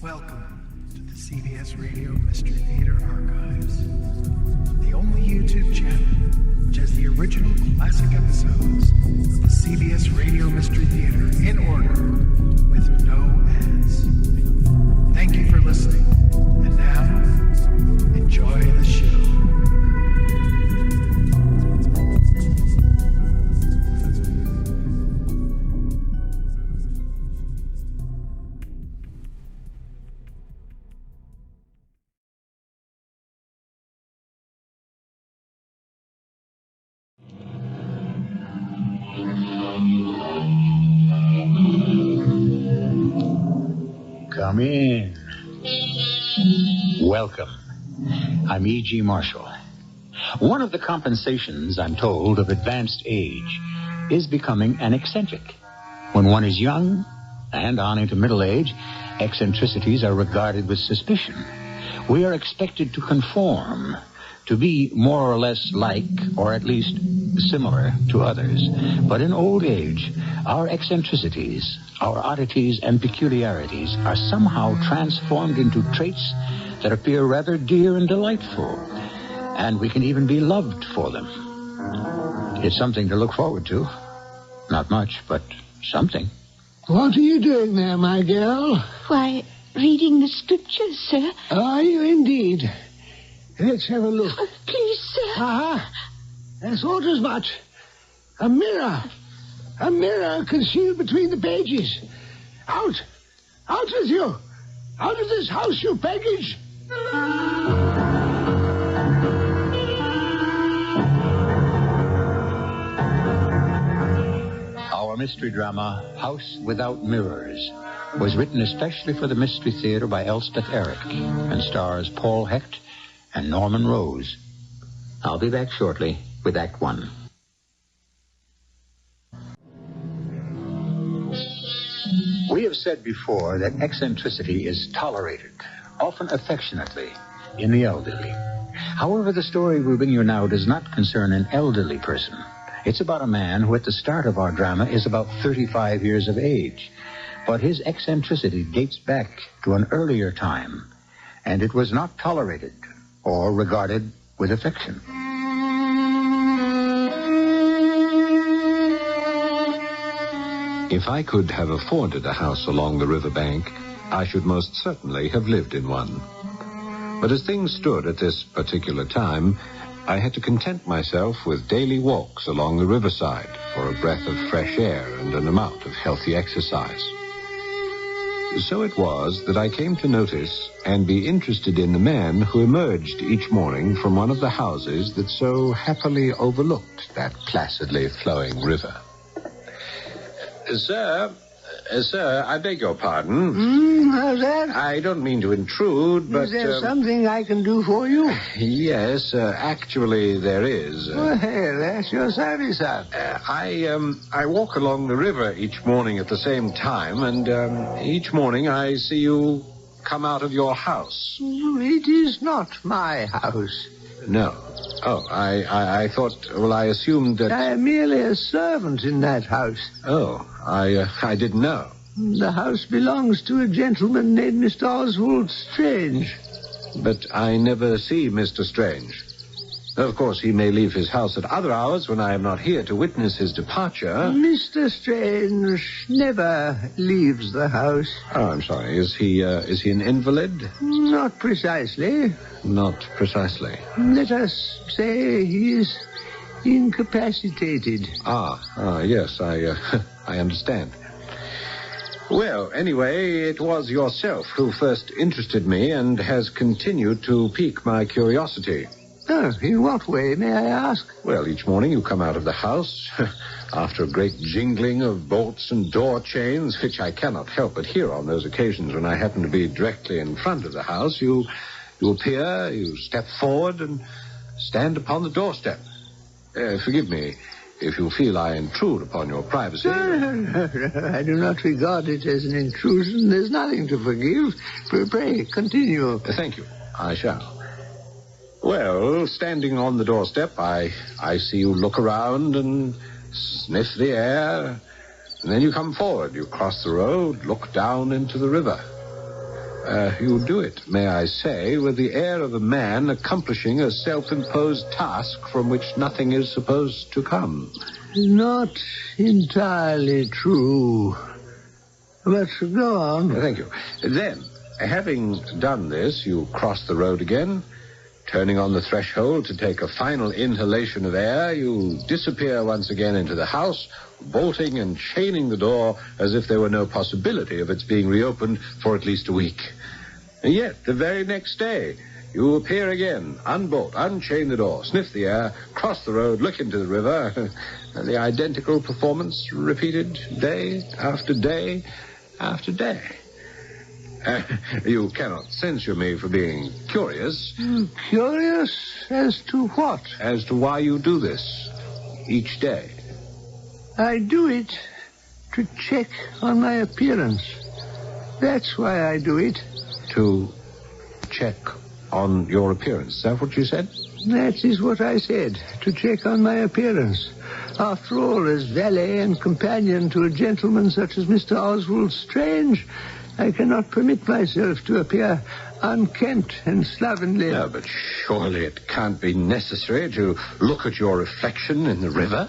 Welcome to the CBS Radio Mystery Theater Archives, the only YouTube channel which has the original classic episodes of the CBS Radio Mystery Theater in order with no ads. Thank you for listening, and now, enjoy the show. Come in. Welcome. I'm E.G. Marshall. One of the compensations, I'm told, of advanced age is becoming an eccentric. When one is young and on into middle age, eccentricities are regarded with suspicion. We are expected to conform, to be more or less like, or at least similar to others. But in old age, our eccentricities, our oddities and peculiarities are somehow transformed into traits that appear rather dear and delightful, and we can even be loved for them. It's something to look forward to. Not much, but something. What are you doing there, my girl? Why, reading the scriptures, sir. Are you indeed? Let's have a look. Oh, please, sir. Aha! I thought as much. A mirror. A mirror concealed between the pages. Out! Out with you! Out of this house, you package! Our mystery drama, House Without Mirrors, was written especially for the Mystery Theater by Elspeth and stars Paul Hecht and Norman Rose. I'll be back shortly with Act One. We have said before that eccentricity is tolerated, often affectionately, in the elderly. However, the story we bring you now does not concern an elderly person. It's about a man who at the start of our drama is about 35 years of age. But his eccentricity dates back to an earlier time, and it was not tolerated or regarded with affection. If I could have afforded a house along the riverbank, I should most certainly have lived in one. But as things stood at this particular time, I had to content myself with daily walks along the riverside for a breath of fresh air and an amount of healthy exercise. So it was that I came to notice and be interested in the man who emerged each morning from one of the houses that so happily overlooked that placidly flowing river. Sir, I beg your pardon. How's that? I don't mean to intrude, but... Is there something I can do for you? Yes, actually there is. Well, that's your service, sir. I walk along the river each morning at the same time, and each morning I see you come out of your house. It is not my house. No. Oh, I thought, well, I assumed that... I am merely a servant in that house. Oh, I didn't know. The house belongs to a gentleman named Mr. Oswald Strange. But I never see Mr. Strange. Of course, he may leave his house at other hours when I am not here to witness his departure. Mr. Strange never leaves the house. Oh, I'm sorry. Is he an invalid? Not precisely. Not precisely. Let us say he is incapacitated. Yes, I understand. Well, anyway, it was yourself who first interested me and has continued to pique my curiosity. Oh, in what way, may I ask? Well, each morning you come out of the house after a great jingling of bolts and door chains, which I cannot help but hear on those occasions when I happen to be directly in front of the house. You appear, you step forward and stand upon the doorstep. Forgive me if you feel I intrude upon your privacy. I do not regard it as an intrusion. There's nothing to forgive. Pray, continue. Thank you. I shall. Well, standing on the doorstep, I see you look around and sniff the air, and then you come forward. You cross the road, look down into the river. You do it, may I say, with the air of a man accomplishing a self-imposed task from which nothing is supposed to come. Not entirely true. But go on. Thank you. Then, having done this, you cross the road again. Turning on the threshold to take a final inhalation of air, you disappear once again into the house, bolting and chaining the door as if there were no possibility of its being reopened for at least a week. And yet, the very next day, you appear again, unbolt, unchain the door, sniff the air, cross the road, look into the river, and the identical performance repeated day after day after day. You cannot censure me for being curious. Curious as to what? As to why you do this each day. I do it to check on my appearance. That's why I do it. To check on your appearance. Is that what you said? That is what I said, to check on my appearance. After all, as valet and companion to a gentleman such as Mr. Oswald Strange, I cannot permit myself to appear unkempt and slovenly. No, but surely it can't be necessary to look at your reflection in the river.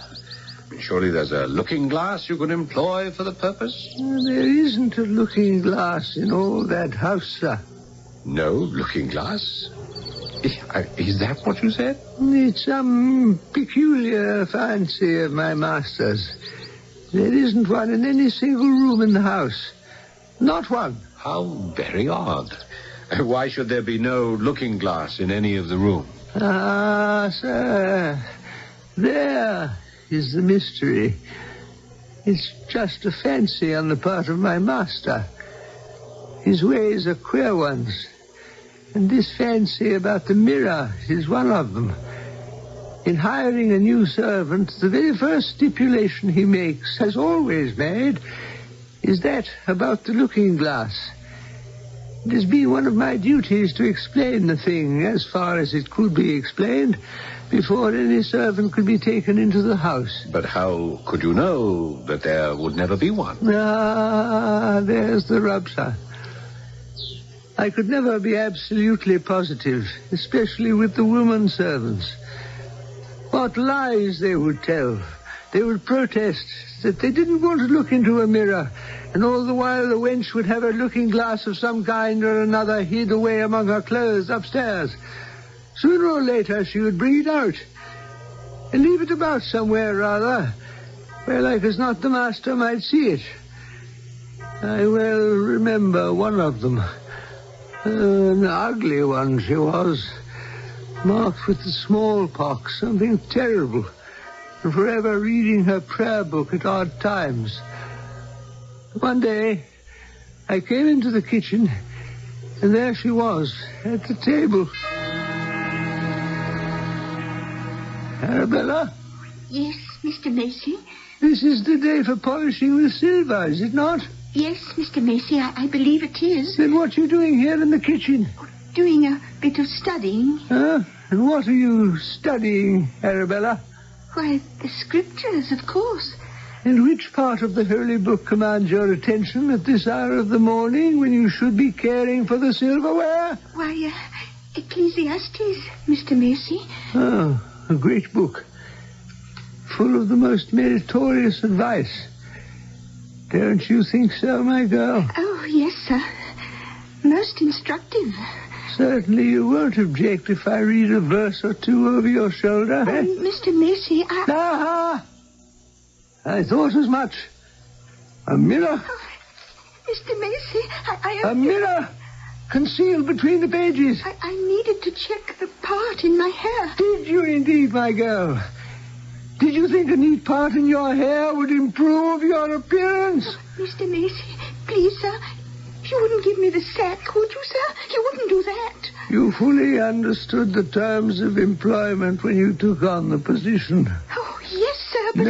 Surely there's a looking glass you could employ for the purpose? There isn't a looking glass in all that house, sir. No looking glass? Is that what you said? It's some peculiar fancy of my master's. There isn't one in any single room in the house. Not one. How very odd. Why should there be no looking glass in any of the rooms? Ah, sir. There is the mystery. It's just a fancy on the part of my master. His ways are queer ones. And this fancy about the mirror is one of them. In hiring a new servant, the very first stipulation he makes, has always made, is that about the looking glass. It has been one of my duties to explain the thing as far as it could be explained before any servant could be taken into the house. But how could you know that there would never be one? Ah, there's the rub, sir. I could never be absolutely positive, especially with the woman servants. What lies they would tell. They would protest that they didn't want to look into a mirror, and all the while the wench would have a looking glass of some kind or another hid away among her clothes upstairs. Sooner or later she would bring it out, and leave it about somewhere rather, where like as not the master might see it. I well remember one of them. An ugly one she was, marked with the smallpox, something terrible, and forever reading her prayer book at odd times. One day, I came into the kitchen, and there she was, at the table. Arabella? Yes, Mr. Macy? This is the day for polishing the silver, is it not? Yes, Mr. Macy, I believe it is. Then what are you doing here in the kitchen? Doing a bit of studying. Huh? And what are you studying, Arabella? Why, the scriptures, of course. And which part of the Holy Book commands your attention at this hour of the morning when you should be caring for the silverware? Why, Ecclesiastes, Mr. Macy. Oh, a great book. Full of the most meritorious advice. Don't you think so, my girl? Oh, yes, sir. Most instructive. Certainly you won't object if I read a verse or two over your shoulder. Mr. Macy, Aha! I thought as much. A mirror. Oh, Mr. Macy, A mirror concealed between the pages. I needed to check the part in my hair. Did you indeed, my girl? Did you think a neat part in your hair would improve your appearance? Mr. Macy, please, sir, you wouldn't give me the sack, would you, sir? You wouldn't do that. You fully understood the terms of employment when you took on the position. Oh, yes, sir, but...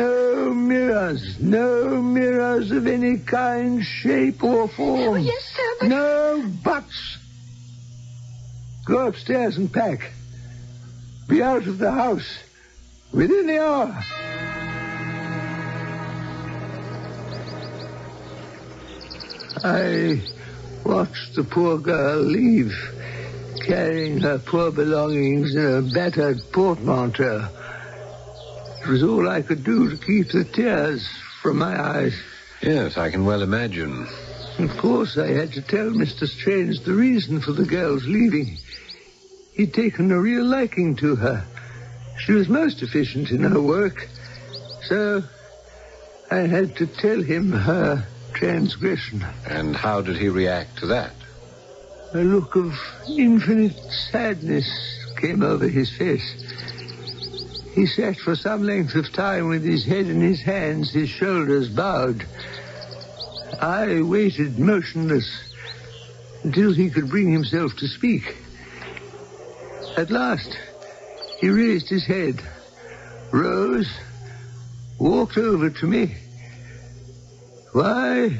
No mirrors of any kind, shape, or form. Oh, yes, sir, but... No buts. Go upstairs and pack. Be out of the house within the hour. I watched the poor girl leave, carrying her poor belongings in a battered portmanteau. It was all I could do to keep the tears from my eyes. Yes, I can well imagine. Of course, I had to tell Mr. Strange the reason for the girl's leaving. He'd taken a real liking to her. She was most efficient in her work, so I had to tell him her transgression. And how did he react to that? A look of infinite sadness came over his face. He sat for some length of time with his head in his hands, his shoulders bowed. I waited motionless until he could bring himself to speak. At last, he raised his head, rose, walked over to me. "Why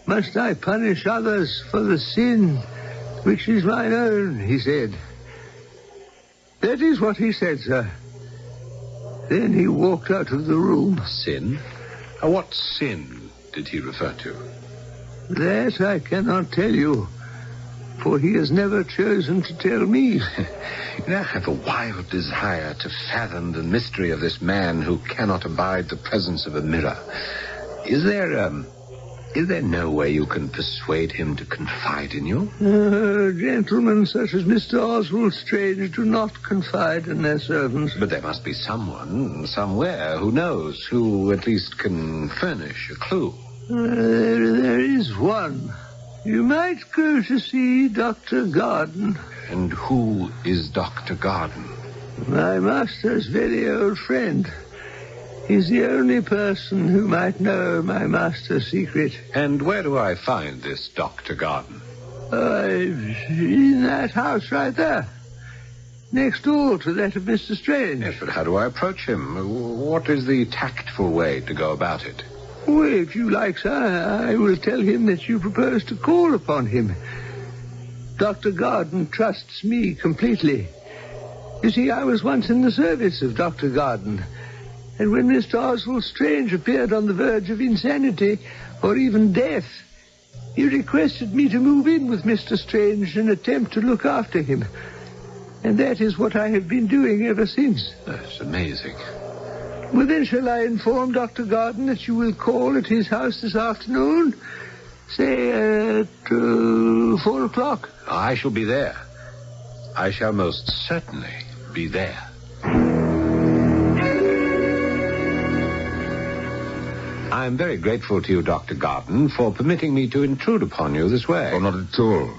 must I punish others for the sin which is mine own?" he said. That is what he said, sir. Then he walked out of the room. Sin? What sin did he refer to? That I cannot tell you, for he has never chosen to tell me. I have a wild desire to fathom the mystery of this man who cannot abide the presence of a mirror. Is there no way you can persuade him to confide in you? Gentlemen such as Mr. Oswald Strange do not confide in their servants. But there must be someone, somewhere, who knows, who at least can furnish a clue. There is one. You might go to see Dr. Garden. And who is Dr. Garden? My master's very old friend. He's the only person who might know my master's secret. And where do I find this Dr. Garden? In that house right there. Next door to that of Mr. Strange. Yes, but how do I approach him? What is the tactful way to go about it? Well, if you like, sir, I will tell him that you propose to call upon him. Dr. Garden trusts me completely. You see, I was once in the service of Dr. Garden. And when Mr. Oswald Strange appeared on the verge of insanity, or even death, he requested me to move in with Mr. Strange and attempt to look after him. And that is what I have been doing ever since. That's amazing. Well, then, shall I inform Dr. Garden that you will call at his house this afternoon? Say at 4 o'clock. I shall be there. I shall most certainly be there. I am very grateful to you, Dr. Garden, for permitting me to intrude upon you this way. Oh, not at all.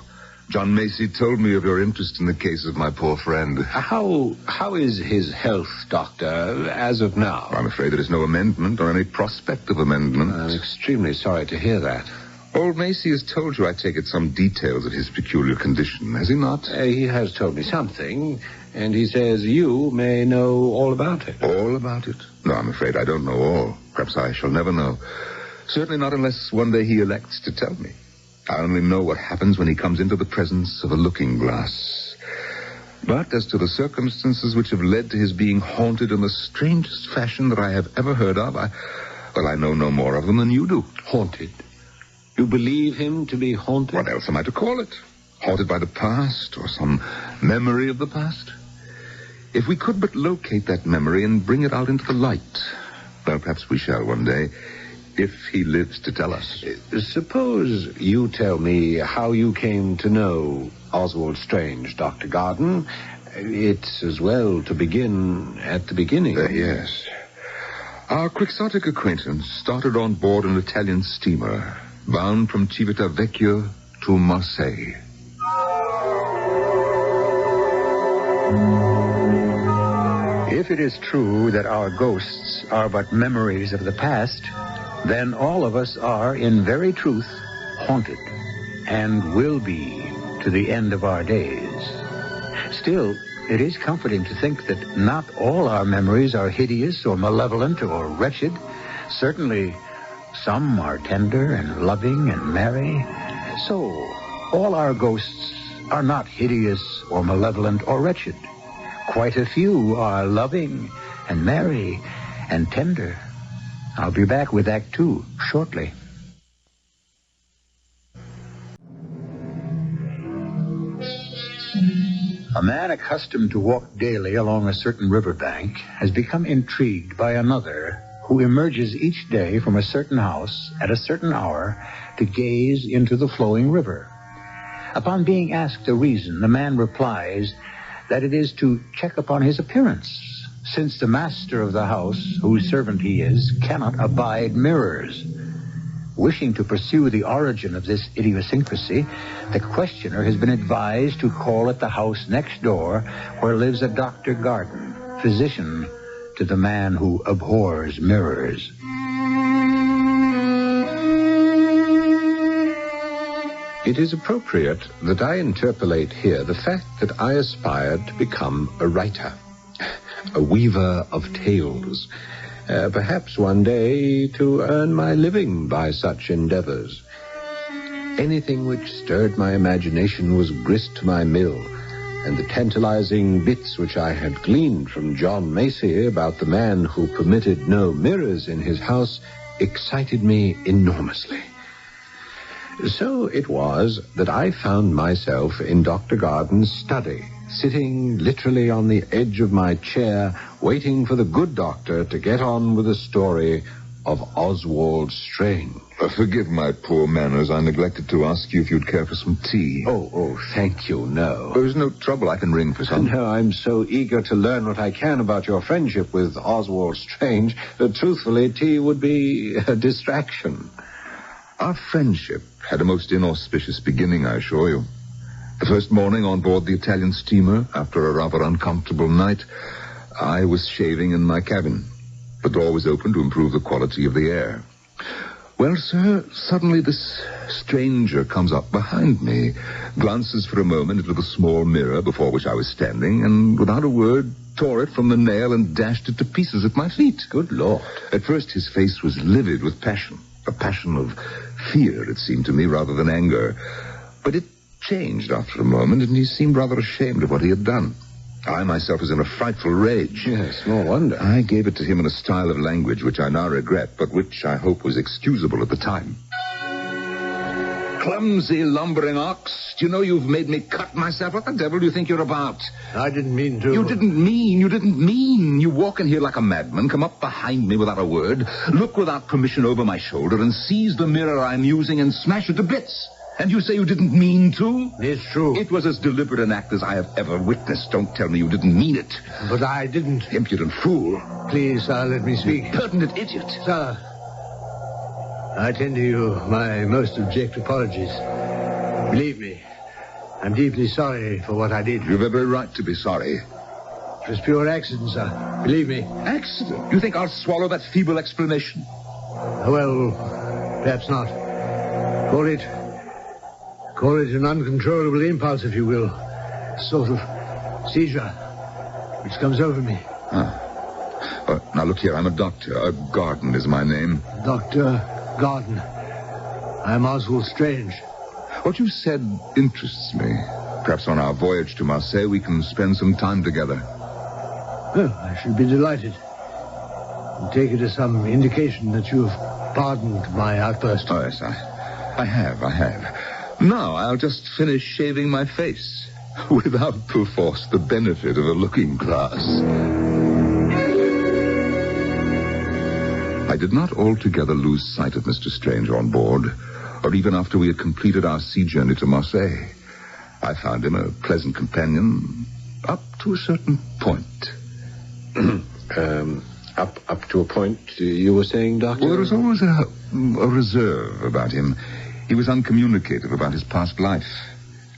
John Macy told me of your interest in the case of my poor friend. How is his health, Doctor, as of now? I'm afraid there is no amendment or any prospect of amendment. I'm extremely sorry to hear that. Old Macy has told you, I take it, some details of his peculiar condition, has he not? He has told me something, and he says you may know all about it. All about it? No, I'm afraid I don't know all. Perhaps I shall never know. Certainly not unless one day he elects to tell me. I only know what happens when he comes into the presence of a looking-glass. But as to the circumstances which have led to his being haunted in the strangest fashion that I have ever heard of, I know no more of them than you do. Haunted? You believe him to be haunted? What else am I to call it? Haunted by the past, or some memory of the past? If we could but locate that memory and bring it out into the light, well, perhaps we shall one day, if he lives to tell us. Suppose you tell me how you came to know Oswald Strange, Dr. Garden. It's as well to begin at the beginning. Yes. Our quixotic acquaintance started on board an Italian steamer, bound from Civitavecchia to Marseille. If it is true that our ghosts are but memories of the past, then all of us are, in very truth, haunted, and will be to the end of our days. Still, it is comforting to think that not all our memories are hideous or malevolent or wretched. Certainly, some are tender and loving and merry. So, all our ghosts are not hideous or malevolent or wretched. Quite a few are loving and merry and tender. I'll be back with Act 2 shortly. A man accustomed to walk daily along a certain riverbank has become intrigued by another who emerges each day from a certain house at a certain hour to gaze into the flowing river. Upon being asked the reason, the man replies that it is to check upon his appearance, since the master of the house, whose servant he is, cannot abide mirrors. Wishing to pursue the origin of this idiosyncrasy, the questioner has been advised to call at the house next door where lives a Dr. Dryden, physician to the man who abhors mirrors. It is appropriate that I interpolate here the fact that I aspired to become a writer, a weaver of tales, perhaps one day to earn my living by such endeavors. Anything which stirred my imagination was grist to my mill, and the tantalizing bits which I had gleaned from John Macy about the man who permitted no mirrors in his house excited me enormously. So it was that I found myself in Dr. Dryden's study, sitting literally on the edge of my chair, waiting for the good doctor to get on with the story of Oswald Strange. Forgive my poor manners. I neglected to ask you if you'd care for some tea. Oh, thank you, no. There's no trouble. I can ring for some. No, I'm so eager to learn what I can about your friendship with Oswald Strange that, truthfully, tea would be a distraction. Our friendship had a most inauspicious beginning, I assure you. The first morning on board the Italian steamer, after a rather uncomfortable night, I was shaving in my cabin. The door was open to improve the quality of the air. Well, sir, suddenly this stranger comes up behind me, glances for a moment into the small mirror before which I was standing, and without a word tore it from the nail and dashed it to pieces at my feet. Good Lord. At first his face was livid with passion, a passion of fear, it seemed to me, rather than anger. But it changed after a moment, and he seemed rather ashamed of what he had done. I myself was in a frightful rage. Yes, no wonder. I gave it to him in a style of language which I now regret, but which I hope was excusable at the time. Clumsy, lumbering ox. Do you know you've made me cut myself? What the devil do you think you're about? I didn't mean to. You didn't mean. You walk in here like a madman, come up behind me without a word, look without permission over my shoulder, and seize the mirror I'm using and smash it to bits. And you say you didn't mean to? It's true. It was as deliberate an act as I have ever witnessed. Don't tell me you didn't mean it. But I didn't. Impudent fool. Please, sir, let me speak. Pertinent idiot. Sir, I tender you my most abject apologies. Believe me, I'm deeply sorry for what I did. You've every right to be sorry. It was pure accident, sir. Believe me. Accident? You think I'll swallow that feeble explanation? Well, perhaps not. Call it an uncontrollable impulse, if you will. A sort of seizure, which comes over me. Now, look here, I'm a doctor. Dryden is my name. Dr. Dryden. I'm Oswald Strange. What you said interests me. Perhaps on our voyage to Marseille we can spend some time together. Oh, I should be delighted. And take it as some indication that you have pardoned my outburst. Oh, yes, I have. Now I'll just finish shaving my face, without, perforce, the benefit of a looking glass. I did not altogether lose sight of Mr. Strange on board, or even after we had completed our sea journey to Marseille. I found him a pleasant companion, up to a certain point. Up to a point, you were saying, Doctor? Well, there was always a reserve about him. He was uncommunicative about his past life.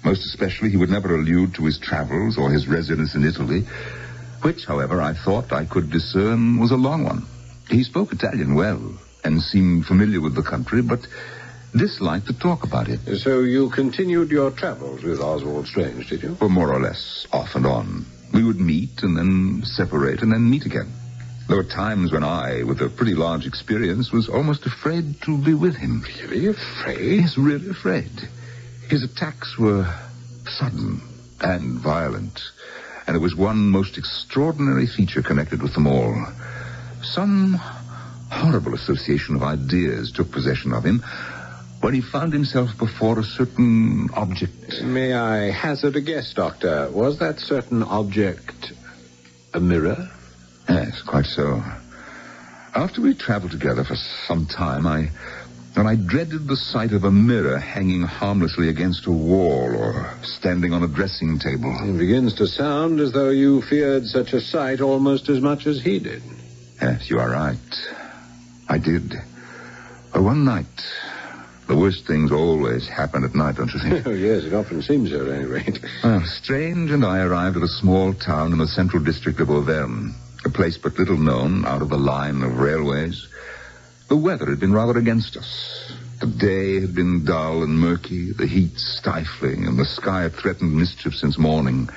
Most especially, he would never allude to his travels or his residence in Italy, which, however, I thought I could discern was a long one. He spoke Italian well and seemed familiar with the country, but disliked to talk about it. So you continued your travels with Oswald Strange, did you? Well, more or less, off and on. We would meet and then separate and then meet again. There were times when I, with a pretty large experience, was almost afraid to be with him. Really afraid? Yes, really afraid. His attacks were sudden and violent, and there was one most extraordinary feature connected with them all. Some horrible association of ideas took possession of him. when he found himself before a certain object. May I hazard a guess, Doctor? Was that certain object a mirror? Yes, quite so. After we traveled together for some time, I dreaded the sight of a mirror hanging harmlessly against a wall or standing on a dressing table. It begins to sound as though you feared such a sight almost as much as he did. Yes, you are right. I did. But one night, the worst things always happen at night, don't you think? Oh, yes, it often seems so, at any rate. Well, Strange and I arrived at a small town in the central district of Auvergne, a place but little known out of the line of railways. The weather had been rather against us. The day had been dull and murky, the heat stifling, and the sky had threatened mischief since morning.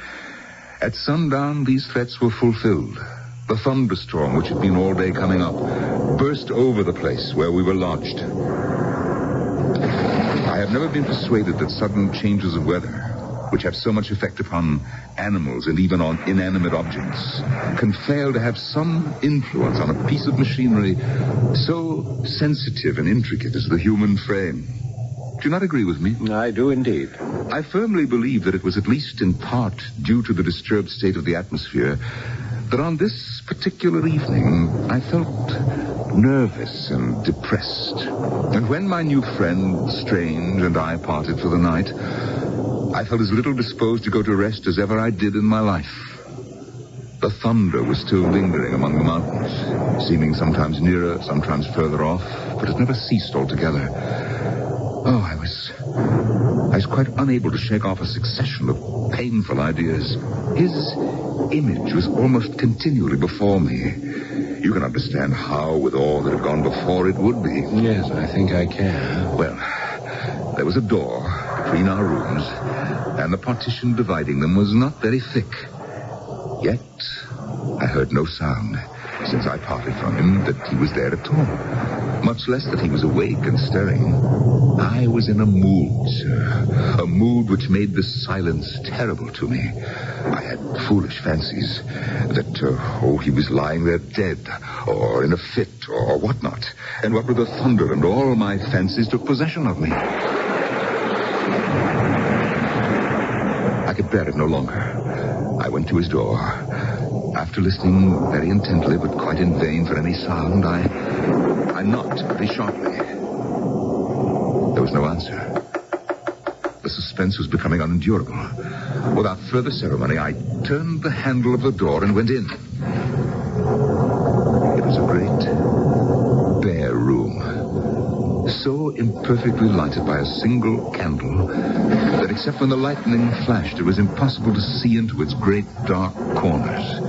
At sundown, these threats were fulfilled. The thunderstorm, which had been all day coming up, burst over the place where we were lodged. I have never been persuaded that sudden changes of weather, which have so much effect upon animals and even on inanimate objects, can fail to have some influence on a piece of machinery so sensitive and intricate as the human frame. Do you not agree with me? I do indeed. I firmly believe that it was at least in part due to the disturbed state of the atmosphere that on this particular evening I felt nervous and depressed. And when my new friend, Strange, and I parted for the night, I felt as little disposed to go to rest as ever I did in my life. The thunder was still lingering among the mountains, seeming sometimes nearer, sometimes further off, but it never ceased altogether. Oh, I was quite unable to shake off a succession of painful ideas. His image was almost continually before me. You can understand how, with all that had gone before, it would be. Yes, I think I can. Well, there was a door between our rooms, and the partition dividing them was not very thick. Yet, I heard no sound, since I parted from him, that he was there at all, much less that he was awake and stirring. I was in a mood, sir, a mood which made this silence terrible to me. I had foolish fancies that, he was lying there dead, or in a fit, or whatnot. And what with the thunder and all my fancies took possession of me. I could bear it no longer. I went to his door. After listening very intently, but quite in vain for any sound, I knocked very sharply. There was no answer. The suspense was becoming unendurable. Without further ceremony, I turned the handle of the door and went in. It was a great, bare room, so imperfectly lighted by a single candle that except when the lightning flashed, it was impossible to see into its great dark corners.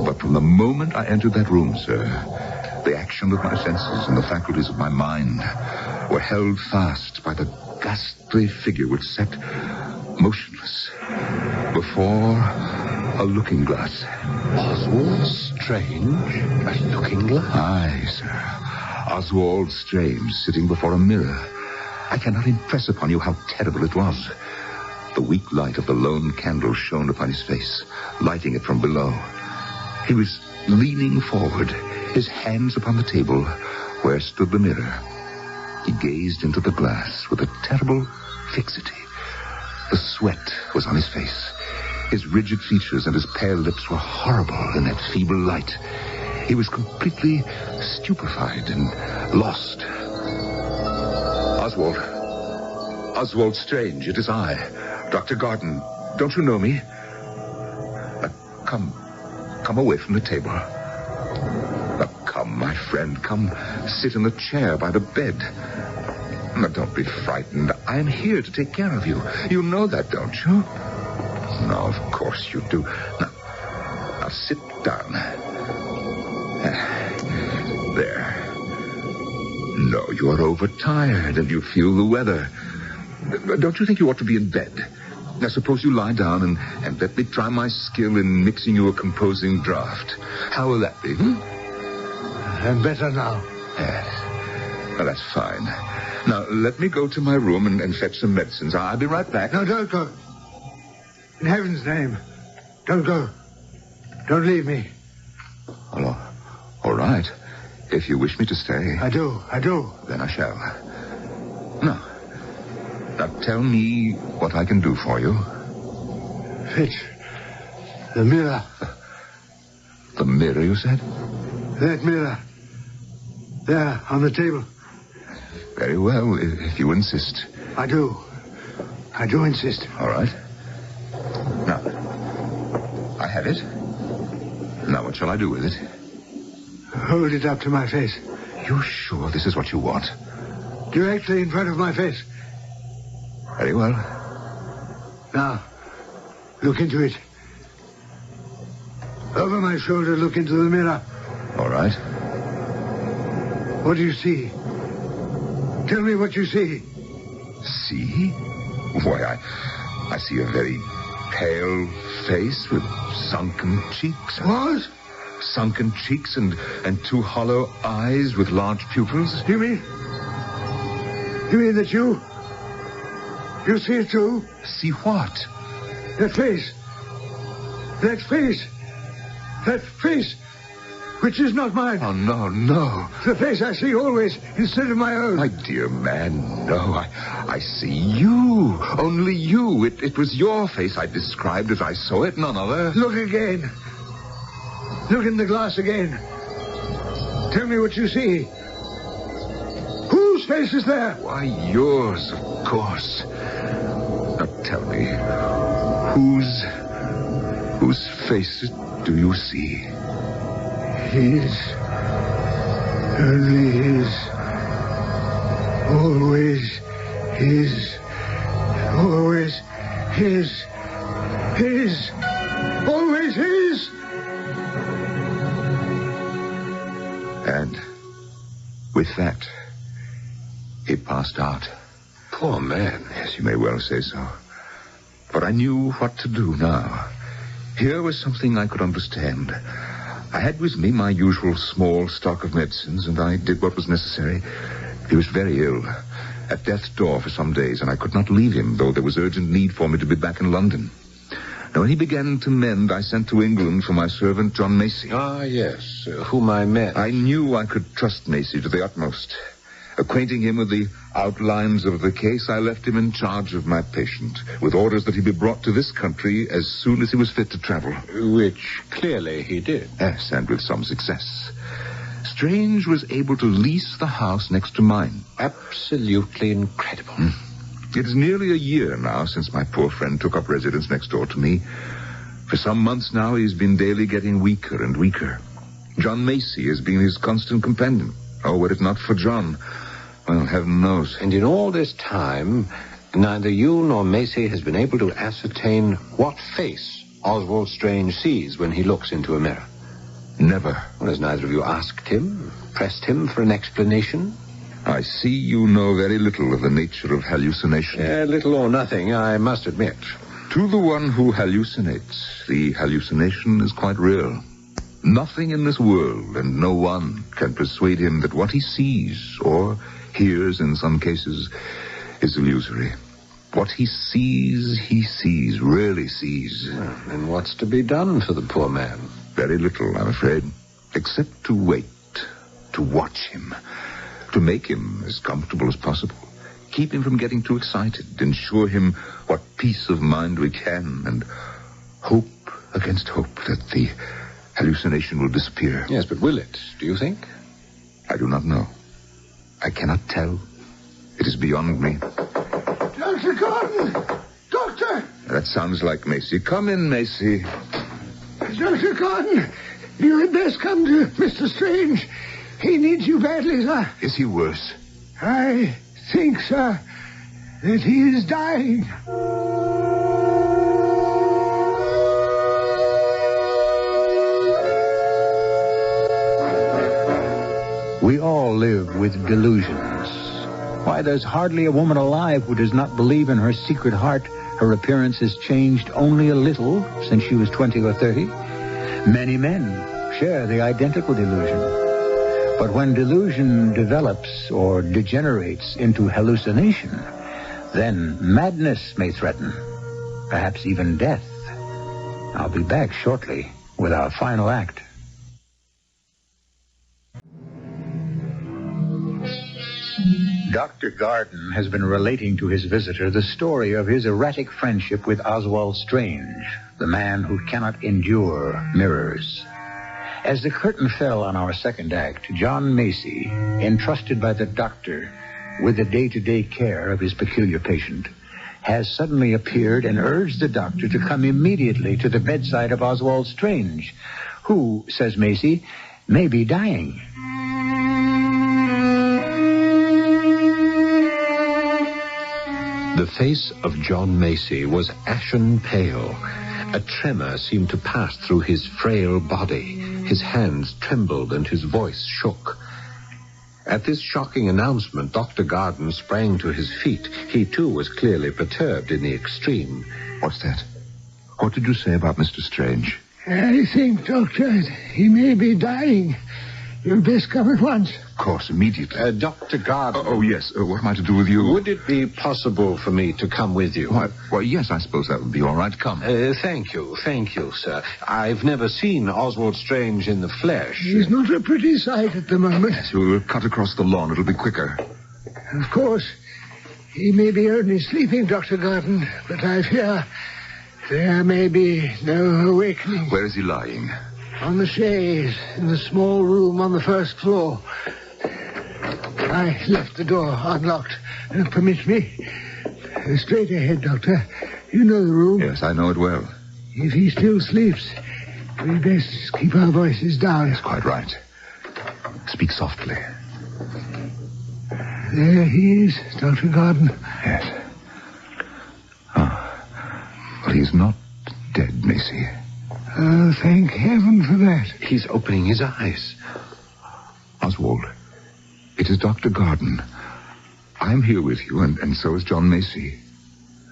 But from the moment I entered that room, sir, the action of my senses and the faculties of my mind were held fast by the ghastly figure which sat motionless before a looking-glass. Oswald Strange? A looking-glass? Aye, sir. Oswald Strange sitting before a mirror. I cannot impress upon you how terrible it was. The weak light of the lone candle shone upon his face, lighting it from below. He was leaning forward, his hands upon the table where stood the mirror. He gazed into the glass with a terrible fixity. The sweat was on his face. His rigid features and his pale lips were horrible in that feeble light. He was completely stupefied and lost. Oswald Strange, it is I, Dr. Garden. Don't you know me? Come away from the table. Come, my friend, come sit in the chair by the bed. Now, don't be frightened. I am here to take care of you. You know that, don't you? No, of course you do. Now sit down. There. No, you are overtired and you feel the weather. Don't you think you ought to be in bed? Now, suppose you lie down and let me try my skill in mixing you a composing draught. How will that be, I'm better now. Yes. Well, that's fine. Now, let me go to my room and fetch some medicines. I'll be right back. No, don't go. In heaven's name, don't go. Don't leave me. Oh, all right. If you wish me to stay. I do. Then I shall. No. Now tell me what I can do for you. Fetch the mirror. The mirror, you said? That mirror. There, on the table. Very well, if you insist. I do. I do insist. All right. Now, I have it. Now, what shall I do with it? Hold it up to my face. You sure this is what you want? Directly in front of my face. Very well. Now, look into it. Over my shoulder, look into the mirror. All right. What do you see? Tell me what you see. See? Why, I see a very pale face with sunken cheeks. What? Sunken cheeks and two hollow eyes with large pupils. You mean that you see it too? See what? That face. That face. That face, which is not mine. Oh, no. The face I see always instead of my own. My dear man, no. I see you. Only you. It was your face I described as I saw it, none other. Look again. Look in the glass again. Tell me what you see. Whose face is there? Why, yours, of course. Now tell me, whose face do you see? His. Only his. Always his. Always his. His. Always his. And with that, he passed out. Poor man. Yes, you may well say so. But I knew what to do now. Here was something I could understand. I had with me my usual small stock of medicines, and I did what was necessary. He was very ill, at death's door for some days, and I could not leave him, though there was urgent need for me to be back in London. Now, when he began to mend, I sent to England for my servant, John Macy. Ah, yes, whom I met. I knew I could trust Macy to the utmost. Acquainting him with the outlines of the case, I left him in charge of my patient, with orders that he be brought to this country as soon as he was fit to travel. Which clearly he did. Yes, and with some success. Strange was able to lease the house next to mine. Absolutely incredible. It is nearly a year now since my poor friend took up residence next door to me. For some months now, he's been daily getting weaker and weaker. John Macy has been his constant companion. Oh, were it not for John, well, heaven knows. And in all this time, neither you nor Macy has been able to ascertain what face Oswald Strange sees when he looks into a mirror. Never. Well, has neither of you asked him, pressed him for an explanation? I see you know very little of the nature of hallucination. Little or nothing, I must admit. To the one who hallucinates, the hallucination is quite real. Nothing in this world and no one can persuade him that what he sees, or hears in some cases, is illusory. What he sees, really sees. Well, then what's to be done for the poor man? Very little, I'm afraid, except to wait, to watch him, to make him as comfortable as possible, keep him from getting too excited, ensure him what peace of mind we can, and hope against hope that the hallucination will disappear. Yes, but will it, do you think? I do not know. I cannot tell. It is beyond me. Dr. Gordon! Doctor! That sounds like Macy. Come in, Macy. Dr. Gordon, you had best come to Mr. Strange. He needs you badly, sir. Is he worse? I think, sir, that he is dying. We all live with delusions. Why, there's hardly a woman alive who does not believe in her secret heart her appearance has changed only a little since she was 20 or 30. Many men share the identical delusion. But when delusion develops or degenerates into hallucination, then madness may threaten, perhaps even death. I'll be back shortly with our final act. Dr. Garden has been relating to his visitor the story of his erratic friendship with Oswald Strange, the man who cannot endure mirrors. As the curtain fell on our second act, John Macy, entrusted by the doctor with the day-to-day care of his peculiar patient, has suddenly appeared and urged the doctor to come immediately to the bedside of Oswald Strange, who, says Macy, may be dying. The face of John Macy was ashen pale. A tremor seemed to pass through his frail body. His hands trembled and his voice shook. At this shocking announcement, Dr. Garden sprang to his feet. He, too, was clearly perturbed in the extreme. What's that? What did you say about Mr. Strange? I think, Doctor, he may be dying. You'd best come at once. Of course, immediately. Dr. Garden. Oh, yes. What am I to do with you? Would it be possible for me to come with you? Why, yes, I suppose that would be all right. Come. Thank you, sir. I've never seen Oswald Strange in the flesh. He's not a pretty sight at the moment. Yes, we'll cut across the lawn. It'll be quicker. Of course, he may be only sleeping, Dr. Garden, but I fear there may be no awakening. Where is he lying? On the chaise, in the small room on the first floor. I left the door unlocked. Permit me. Straight ahead, Doctor. You know the room. Yes, I know it well. If he still sleeps, we'd best keep our voices down. That's quite right. Speak softly. There he is, Dr. Garden. Yes. But he's not dead, Macy. Oh, thank heaven for that. He's opening his eyes. Oswald, it is Dr. Garden. I'm here with you, and so is John Macy.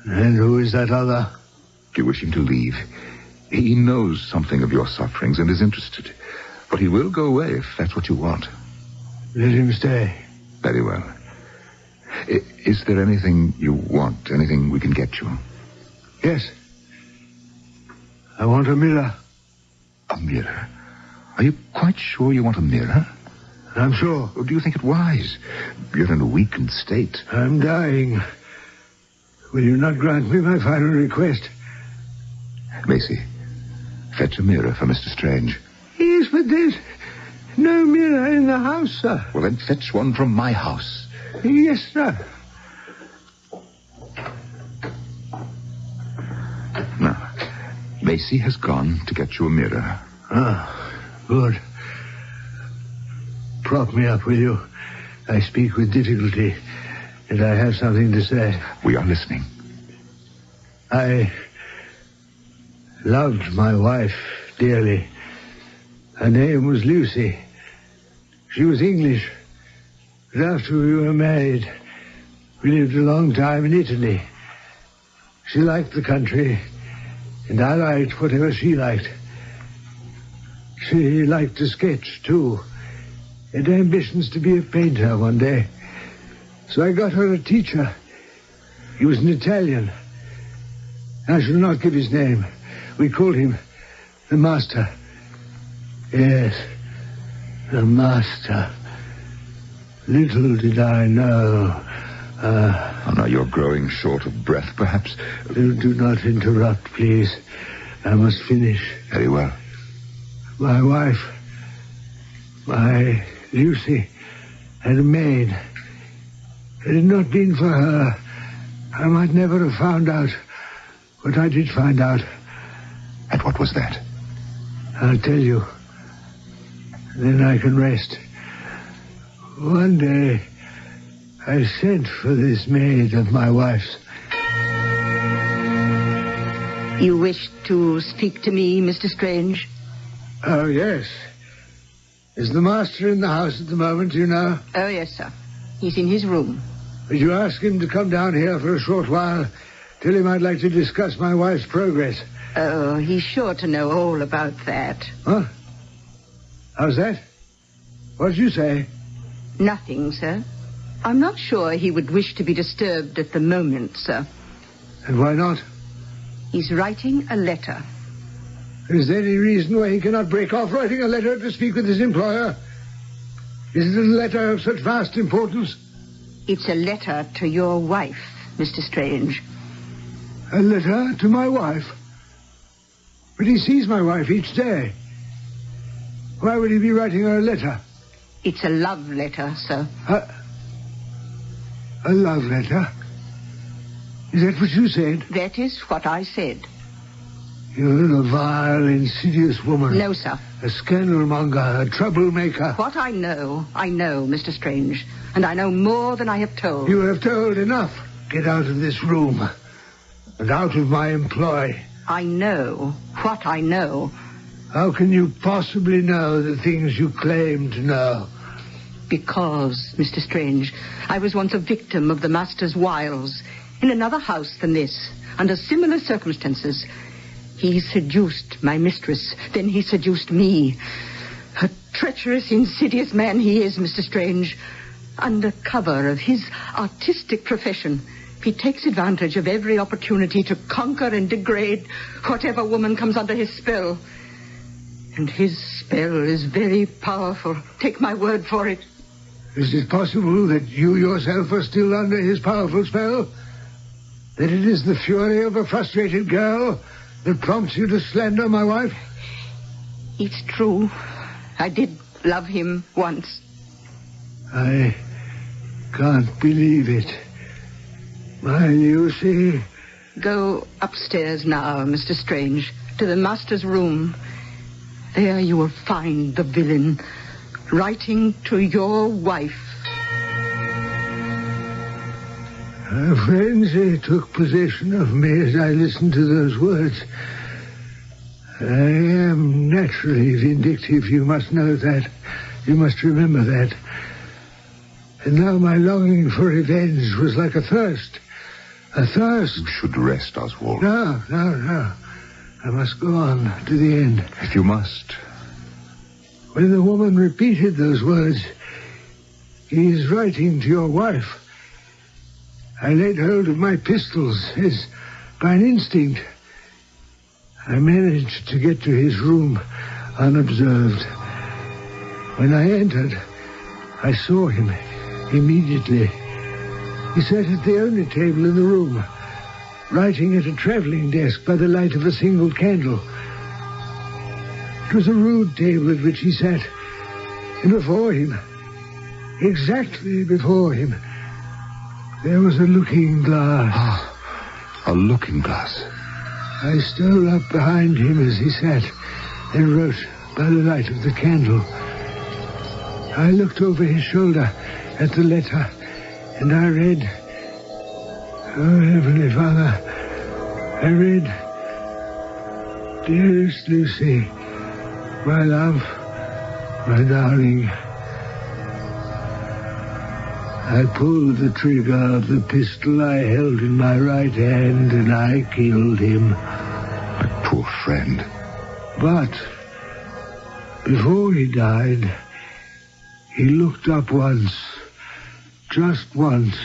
And who is that other? Do you wish him to leave? He knows something of your sufferings and is interested. But he will go away if that's what you want. Let him stay. Very well. Is there anything you want? Anything we can get you? Yes. I want a mirror. A mirror? Are you quite sure you want a mirror? I'm sure. Or do you think it wise? You're in a weakened state. I'm dying. Will you not grant me my final request? Macy, fetch a mirror for Mr. Strange. Yes, but there's no mirror in the house, sir. Well, then fetch one from my house. Yes, sir. Now, Macy has gone to get you a mirror. Ah, good. Prop me up, will you? I speak with difficulty, and I have something to say. We are listening. I loved my wife dearly. Her name was Lucy. She was English. But after we were married, we lived a long time in Italy. She liked the country, and I liked whatever she liked. She liked to sketch, too. Had ambitions to be a painter one day. So I got her a teacher. He was an Italian. I shall not give his name. We called him the Master. Yes, the Master. Little did I know. Oh, now you're growing short of breath, perhaps. Do not interrupt, please. I must finish. Very well. My wife, my Lucy, had a maid. Had it not been for her, I might never have found out what I did find out. And what was that? I'll tell you. Then I can rest. One day, I sent for this maid of my wife's. You wish to speak to me, Mr. Strange? Oh, yes. Is the master in the house at the moment, do you know? Oh, yes, sir. He's in his room. Would you ask him to come down here for a short while? Tell him I'd like to discuss my wife's progress. Oh, he's sure to know all about that. Huh? How's that? What did you say? Nothing, sir. I'm not sure he would wish to be disturbed at the moment, sir. And why not? He's writing a letter. Is there any reason why he cannot break off writing a letter to speak with his employer? Is it a letter of such vast importance? It's a letter to your wife, Mr. Strange. A letter to my wife? But he sees my wife each day. Why would he be writing her a letter? It's a love letter, sir. A love letter? Is that what you said? That is what I said. You're a vile, insidious woman. No, sir. A scandalmonger, a troublemaker. What I know, Mr. Strange. And I know more than I have told. You have told enough. Get out of this room. And out of my employ. I know what I know. How can you possibly know the things you claim to know? Because, Mr. Strange, I was once a victim of the master's wiles. In another house than this, under similar circumstances. He seduced my mistress. Then he seduced me. A treacherous, insidious man he is, Mr. Strange. Under cover of his artistic profession, he takes advantage of every opportunity to conquer and degrade whatever woman comes under his spell. And his spell is very powerful. Take my word for it. Is it possible that you yourself are still under his powerful spell? That it is the fury of a frustrated girl that prompts you to slander my wife? It's true. I did love him once. I can't believe it. My Lucy. Go upstairs now, Mr. Strange, to the master's room. There you will find the villain writing to your wife. A frenzy took possession of me as I listened to those words. I am naturally vindictive, you must know that. You must remember that. And now my longing for revenge was like a thirst. A thirst. You should rest, Oswald. No. I must go on to the end. If you must. When the woman repeated those words, "He is writing to your wife," I laid hold of my pistols as by an instinct. I managed to get to his room unobserved. When I entered, I saw him immediately. He sat at the only table in the room, writing at a traveling desk by the light of a single candle. It was a rude table at which he sat, and before him, exactly before him, there was a looking glass. A looking glass. I stole up behind him as he sat and wrote by the light of the candle. I looked over his shoulder at the letter, and I read, "Oh, Heavenly Father," I read, "Dearest Lucy, my love, my darling." I pulled the trigger of the pistol I held in my right hand, and I killed him. My poor friend. But before he died, he looked up once, just once.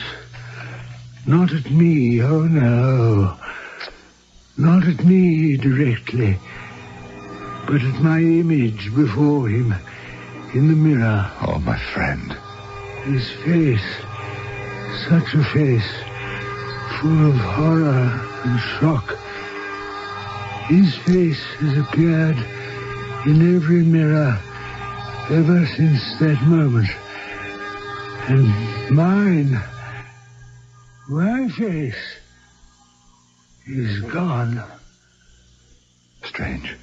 Not at me, oh no. Not at me directly, but at my image before him in the mirror. Oh, my friend. His face, such a face, full of horror and shock. His face has appeared in every mirror ever since that moment. And mine, my face, is gone. Strange.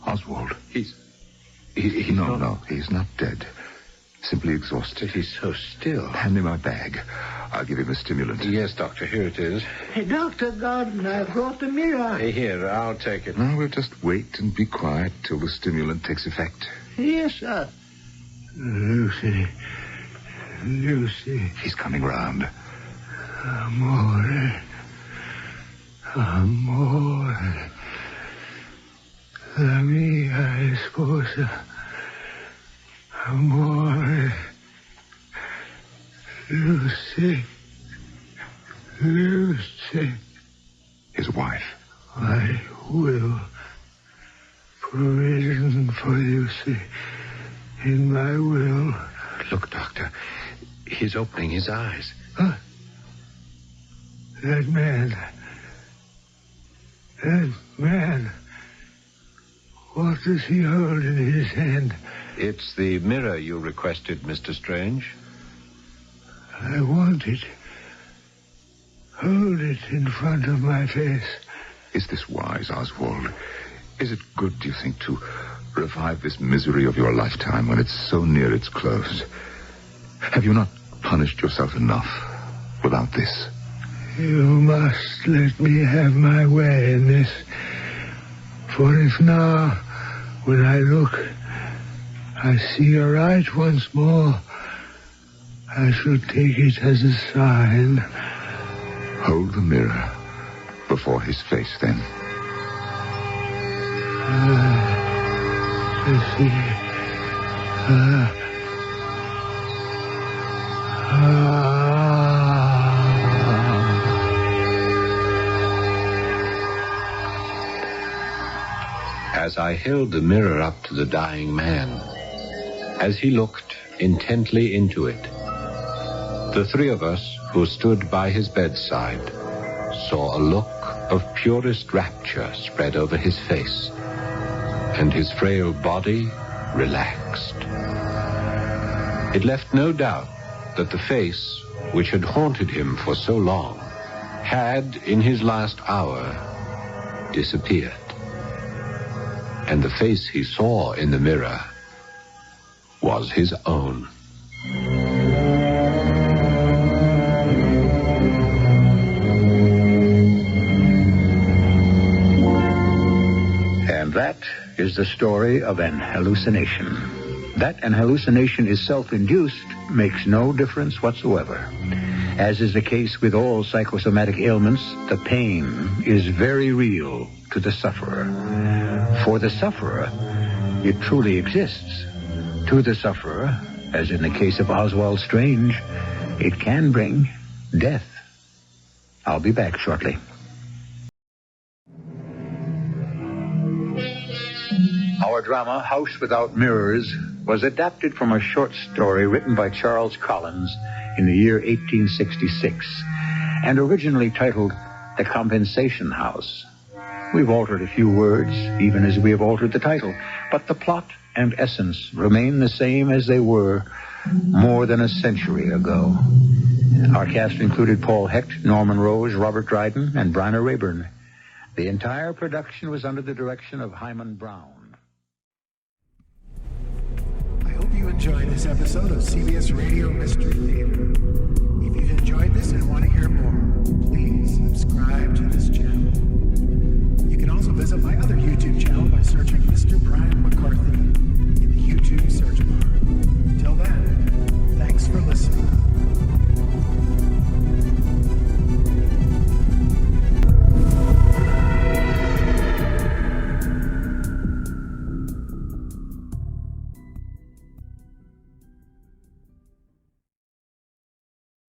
Oswald. He's No, he's not dead. Simply exhausted. He's so still. Hand me my bag. I'll give him a stimulant. Yes, Doctor, here it is. Hey, Dr. Gordon, I brought the mirror. Hey, here, I'll take it. Now we'll just wait and be quiet till the stimulant takes effect. Yes, sir. Lucy. He's coming round. Amore. La mia esposa. Amore. Lucy. His wife. I will. Provision for Lucy in my will. Look, Doctor, He's opening his eyes. Huh? That man. What does he hold in his hand? It's the mirror you requested, Mr. Strange. I want it. Hold it in front of my face. Is this wise, Oswald? Is it good, do you think, to revive this misery of your lifetime when it's so near its close? Have you not punished yourself enough without this? You must let me have my way in this. For if now, when I look, I see aright once more, I should take it as a sign. Hold the mirror before his face, then. I see. As I held the mirror up to the dying man, as he looked intently into it, the three of us who stood by his bedside saw a look of purest rapture spread over his face, and his frail body relaxed. It left no doubt that the face which had haunted him for so long had, in his last hour, disappeared. And the face he saw in the mirror was his own. And that is the story of an hallucination. That an hallucination is self-induced makes no difference whatsoever. As is the case with all psychosomatic ailments, the pain is very real to the sufferer. For the sufferer, it truly exists. To the sufferer, as in the case of Oswald Strange, it can bring death. I'll be back shortly. Our drama, House Without Mirrors, was adapted from a short story written by Charles Collins in the year 1866 and originally titled The Compensation House. We've altered a few words, even as we have altered the title, but the plot and essence remain the same as they were more than a century ago. Our cast included Paul Hecht, Norman Rose, Robert Dryden, and Bryna Raeburn. The entire production was under the direction of Hyman Brown. I hope you enjoyed this episode of CBS Radio Mystery Theater. If you've enjoyed this,